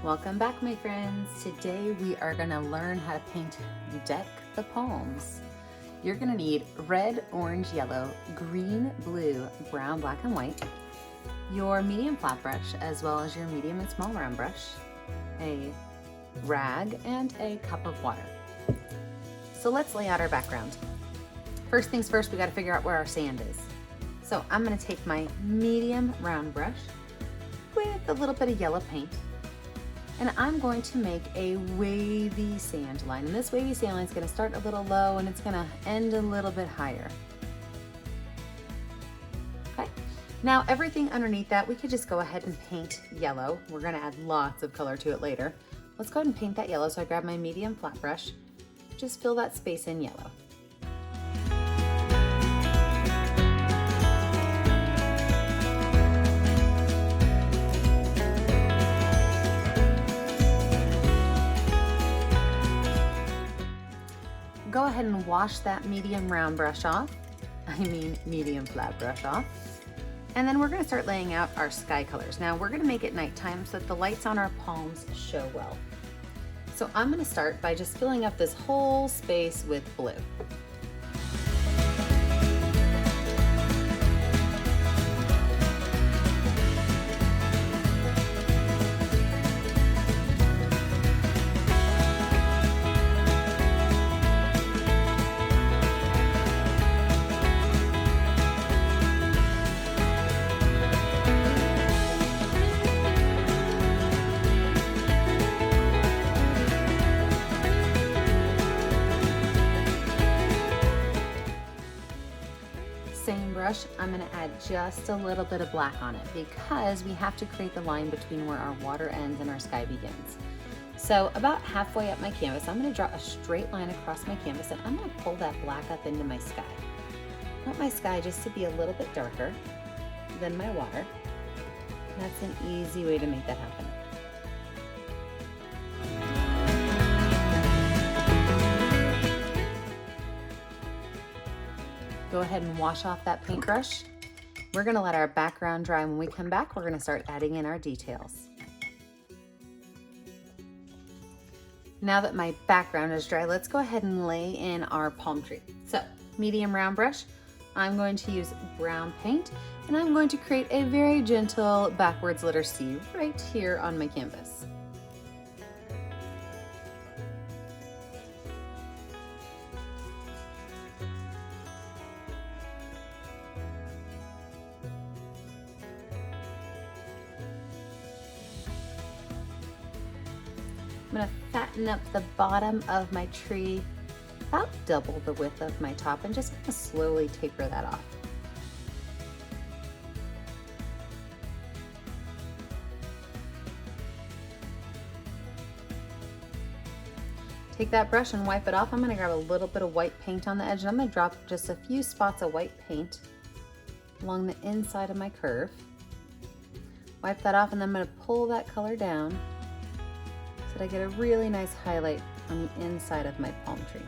Welcome back, my friends. Today we are going to learn how to paint Deck the Palms. You're going to need red, orange, yellow, green, blue, brown, black, and white, your medium flat brush, as well as your medium and small round brush, a rag, and a cup of water. So let's lay out our background. First things first, we got to figure out where our sand is. So I'm going to take my medium round brush with a little bit of yellow paint, and I'm going to make a wavy sand line. And this wavy sand line is going to start a little low and it's going to end a little bit higher. Okay, now everything underneath that, we could just go ahead and paint yellow. We're going to add lots of color to it later. Let's go ahead and paint that yellow. So I grab my medium flat brush, just fill that space in yellow. Go ahead and wash that medium round brush off. Medium flat brush off. And then we're gonna start laying out our sky colors. Now we're gonna make it nighttime so that the lights on our palms show well. So I'm gonna start by just filling up this whole space with blue. Same brush, I'm going to add just a little bit of black on it because we have to create the line between where our water ends and our sky begins. So about halfway up my canvas, I'm going to draw a straight line across my canvas and I'm going to pull that black up into my sky. I want my sky just to be a little bit darker than my water. That's an easy way to make that happen. Go ahead and wash off that paintbrush. We're gonna let our background dry. When we come back, we're gonna start adding in our details. Now that my background is dry, let's go ahead and lay in our palm tree. So, medium round brush, I'm going to use brown paint, and I'm going to create a very gentle backwards letter C right here on my canvas. I'm going to fatten up the bottom of my tree, about double the width of my top, and just kind of slowly taper that off. Take that brush and wipe it off. I'm going to grab a little bit of white paint on the edge, and I'm going to drop just a few spots of white paint along the inside of my curve. Wipe that off, and then I'm going to pull that color down so that I get a really nice highlight on the inside of my palm tree.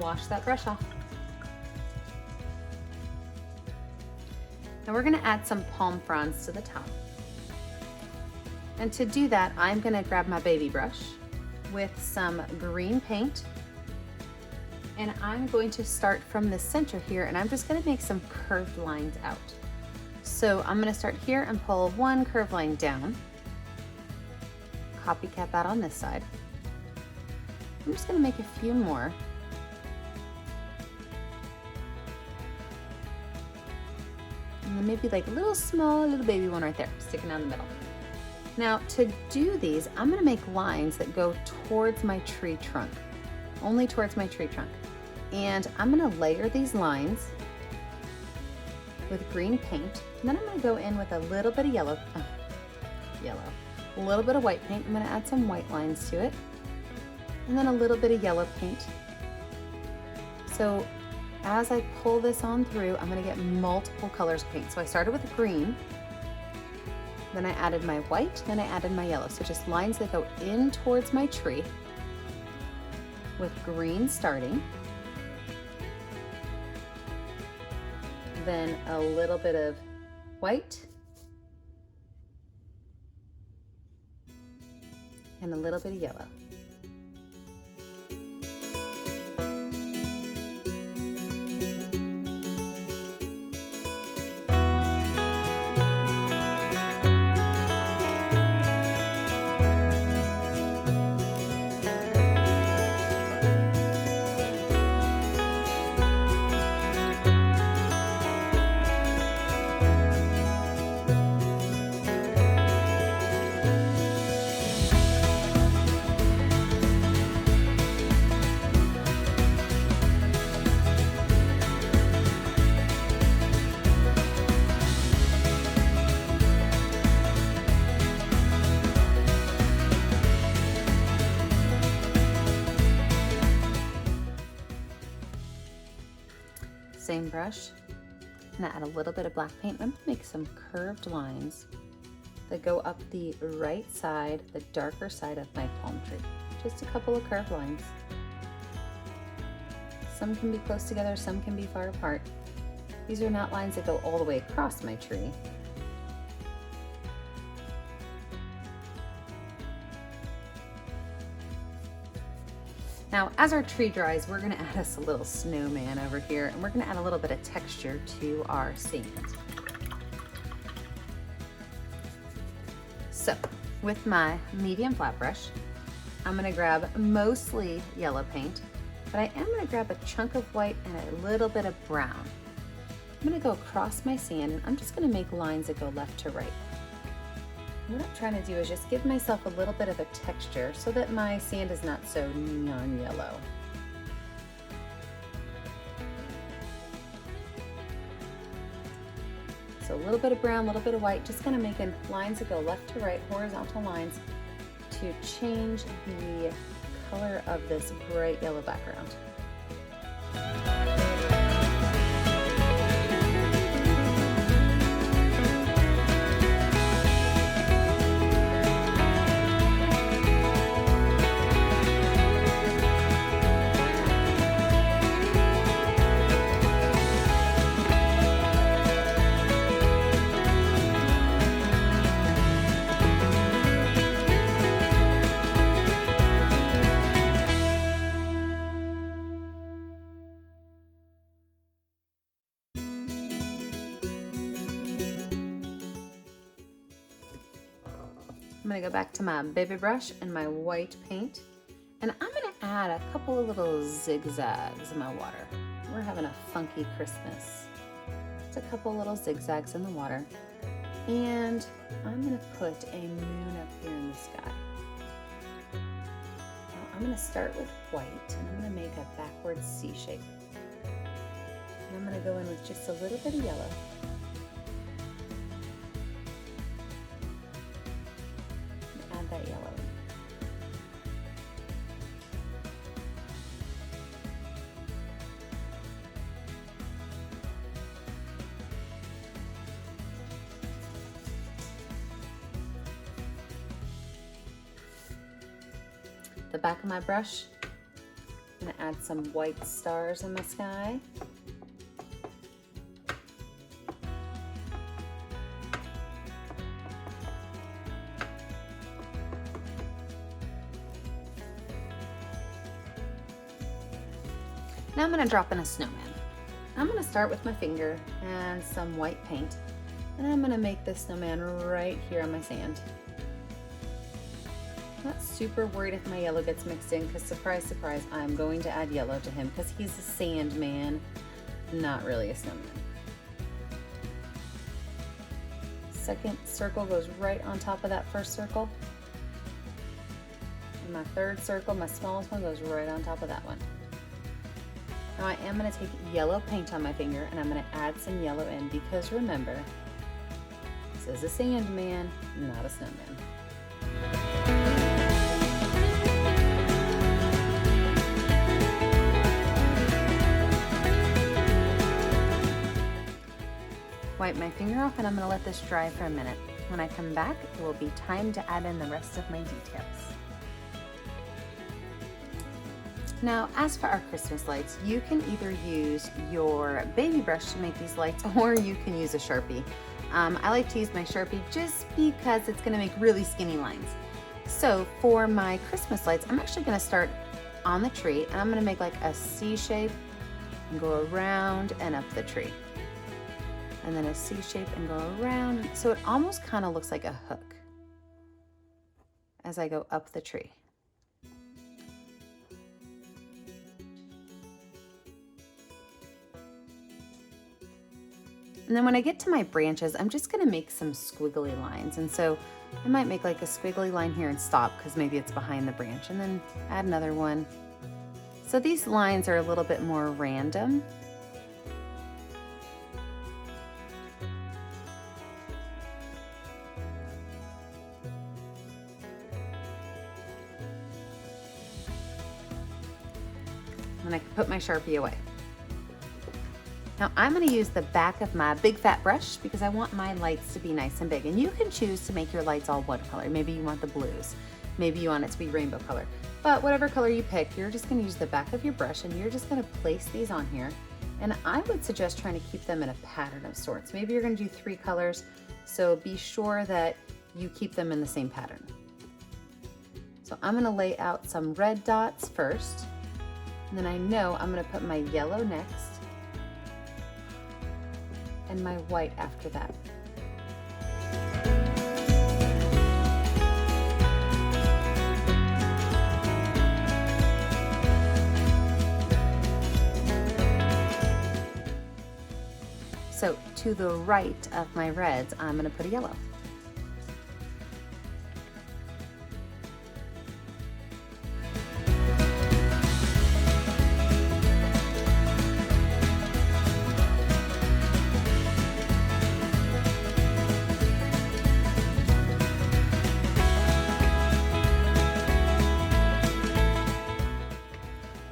Wash that brush off. Now we're going to add some palm fronds to the top. And to do that, I'm going to grab my baby brush with some green paint, and I'm going to start from the center here, and I'm just going to make some curved lines out. So I'm going to start here and pull one curved line down, copycat that on this side. I'm just going to make a few more. And then maybe like a little small little baby one right there, sticking down the middle. Now to do these, I'm going to make lines that go towards my tree trunk, only towards my tree trunk. And I'm going to layer these lines with green paint, and then I'm going to go in with a little bit of a little bit of white paint. I'm going to add some white lines to it, and then a little bit of yellow paint. So as I pull this on through, I'm going to get multiple colors of paint. So I started with green, then I added my white, then I added my yellow. So just lines that go in towards my tree with green starting. then a little bit of white and a little bit of yellow. Same brush, and add a little bit of black paint. I'm gonna make some curved lines that go up the right side, the darker side of my palm tree. Just a couple of curved lines. Some can be close together, some can be far apart. These are not lines that go all the way across my tree. Now, as our tree dries, we're gonna add us a little snowman over here, and we're gonna add a little bit of texture to our sand. So, with my medium flat brush, I'm gonna grab mostly yellow paint, but I am gonna grab a chunk of white and a little bit of brown. I'm gonna go across my sand, and I'm just gonna make lines that go left to right. What I'm trying to do is just give myself a little bit of a texture so that my sand is not so neon yellow. So a little bit of brown, a little bit of white, just kind of making lines that go left to right, horizontal lines to change the color of this bright yellow background. I'm gonna go back to my baby brush and my white paint, and I'm gonna add a couple of little zigzags in my water. We're having a funky Christmas. Just a couple little zigzags in the water. And I'm gonna put a moon up here in the sky. Now I'm gonna start with white, and I'm gonna make a backwards C shape. And I'm gonna go in with just a little bit of yellow. That yellow. The back of my brush, I'm gonna add some white stars in the sky. Now I'm gonna drop in a snowman. I'm gonna start with my finger and some white paint, and I'm gonna make this snowman right here on my sand. I'm not super worried if my yellow gets mixed in, because surprise, surprise, I'm going to add yellow to him because he's a sand man, not really a snowman. Second circle goes right on top of that first circle. And my third circle, my smallest one, goes right on top of that one. Now I am going to take yellow paint on my finger, and I'm going to add some yellow in, because remember, this is a sand man, not a snowman. Wipe my finger off, and I'm going to let this dry for a minute. When I come back, it will be time to add in the rest of my details. Now, as for our Christmas lights, you can either use your baby brush to make these lights, or you can use a Sharpie. I like to use my Sharpie just because it's gonna make really skinny lines. So for my Christmas lights, I'm actually gonna start on the tree, and I'm gonna make like a C shape and go around and up the tree. And then a C shape and go around. So it almost kind of looks like a hook as I go up the tree. And then when I get to my branches, I'm just gonna make some squiggly lines. And so I might make like a squiggly line here and stop because maybe it's behind the branch, and then add another one. So these lines are a little bit more random. And I can put my Sharpie away. Now I'm gonna use the back of my big fat brush because I want my lights to be nice and big. And you can choose to make your lights all one color. Maybe you want the blues. Maybe you want it to be rainbow color. But whatever color you pick, you're just gonna use the back of your brush and you're just gonna place these on here. And I would suggest trying to keep them in a pattern of sorts. Maybe you're gonna do 3 colors, so be sure that you keep them in the same pattern. So I'm gonna lay out some red dots first, and then I know I'm gonna put my yellow next, and my white after that. So to the right of my reds, I'm gonna put a yellow.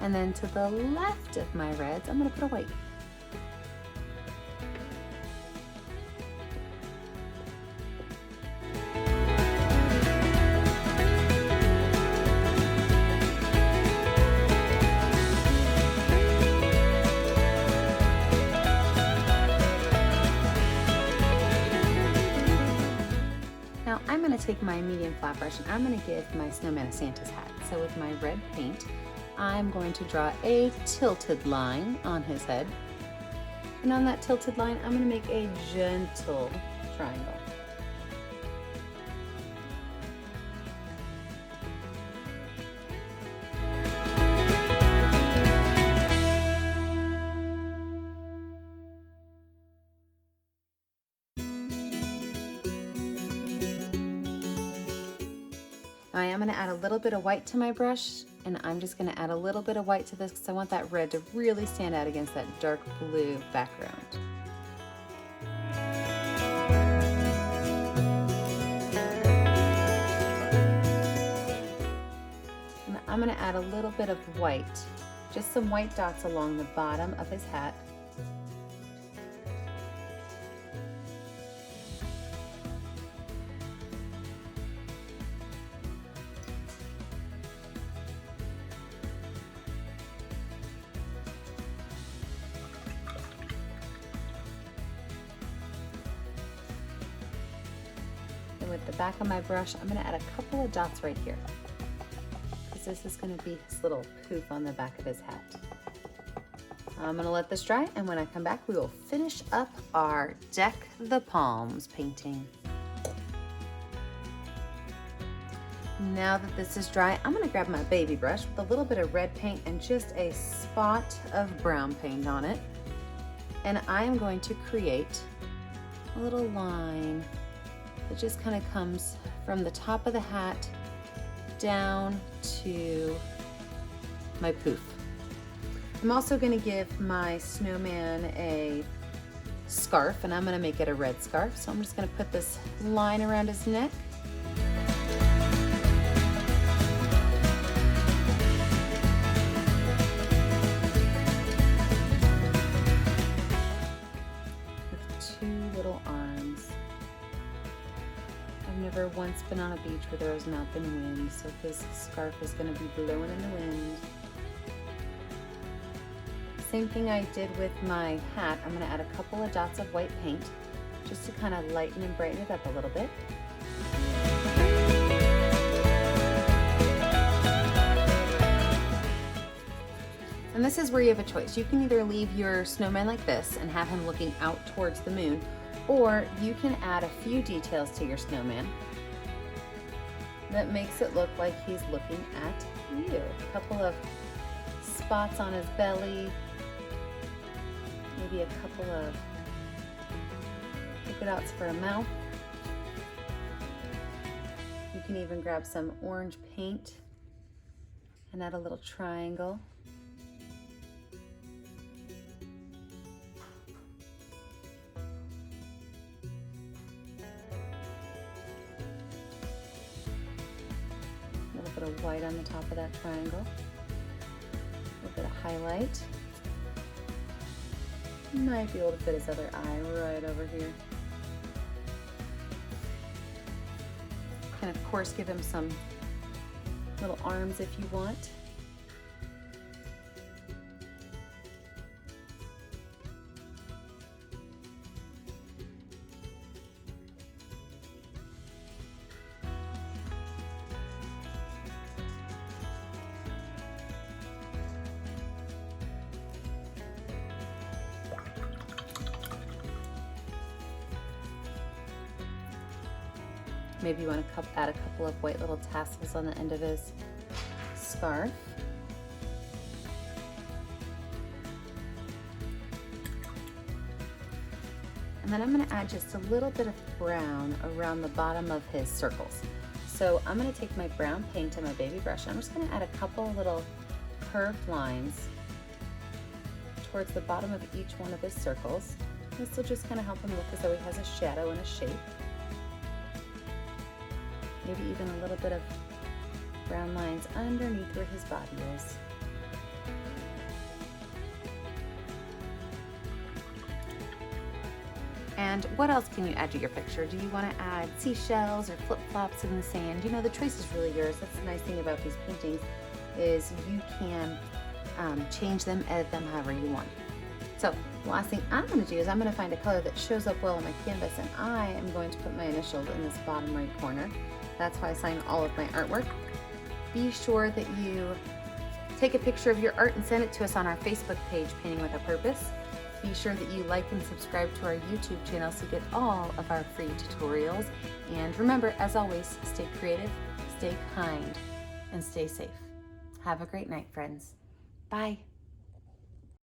And then to the left of my reds, I'm gonna put a white. Now I'm gonna take my medium flat brush and I'm gonna give my snowman a Santa's hat. So with my red paint, I'm going to draw a tilted line on his head. And on that tilted line, I'm gonna make a gentle triangle. I am gonna add a little bit of white to my brush, and I'm just gonna add a little bit of white to this because I want that red to really stand out against that dark blue background. And I'm gonna add a little bit of white, just some white dots along the bottom of his hat. And with the back of my brush, I'm gonna add a couple of dots right here, because this is gonna be his little poof on the back of his hat. I'm gonna let this dry, and when I come back, we will finish up our Deck the Palms painting. Now that this is dry, I'm gonna grab my baby brush with a little bit of red paint and just a spot of brown paint on it. And I am going to create a little line that just kind of comes from the top of the hat down to my poof. I'm also going to give my snowman a scarf, and I'm going to make it a red scarf. So I'm just going to put this line around his neck. With 2 little arms. I've never once been on a beach where there has not been wind, so this scarf is going to be blowing in the wind. same thing I did with my hat. I'm gonna add a couple of dots of white paint just to kind of lighten and brighten it up a little bit. And this is where you have a choice. You can either leave your snowman like this and have him looking out towards the moon, or you can add a few details to your snowman that makes it look like he's looking at you. A couple of spots on his belly, maybe a couple of polka dots for a mouth. You can even grab some orange paint and add a little triangle. A little bit of white on the top of that triangle. A little bit of highlight. You might be able to fit his other eye right over here. You can of course give him some little arms if you want. Maybe you want to add a couple of white little tassels on the end of his scarf. And then I'm going to add just a little bit of brown around the bottom of his circles. So I'm going to take my brown paint and my baby brush. I'm just going to add a couple little curved lines towards the bottom of each one of his circles. This will just kind of help him look as though he has a shadow and a shape. Maybe even a little bit of brown lines underneath where his body is. And what else can you add to your picture? Do you want to add seashells or flip-flops in the sand? You know, the choice is really yours. That's the nice thing about these paintings is you can change them, edit them however you want. So the last thing I'm going to do is I'm going to find a color that shows up well on my canvas, and I am going to put my initials in this bottom right corner. That's how I sign all of my artwork. Be sure that you take a picture of your art and send it to us on our Facebook page, Painting with a Purpose. Be sure that you like and subscribe to our YouTube channel so you get all of our free tutorials. And remember, as always, stay creative, stay kind, and stay safe. Have a great night, friends. Bye.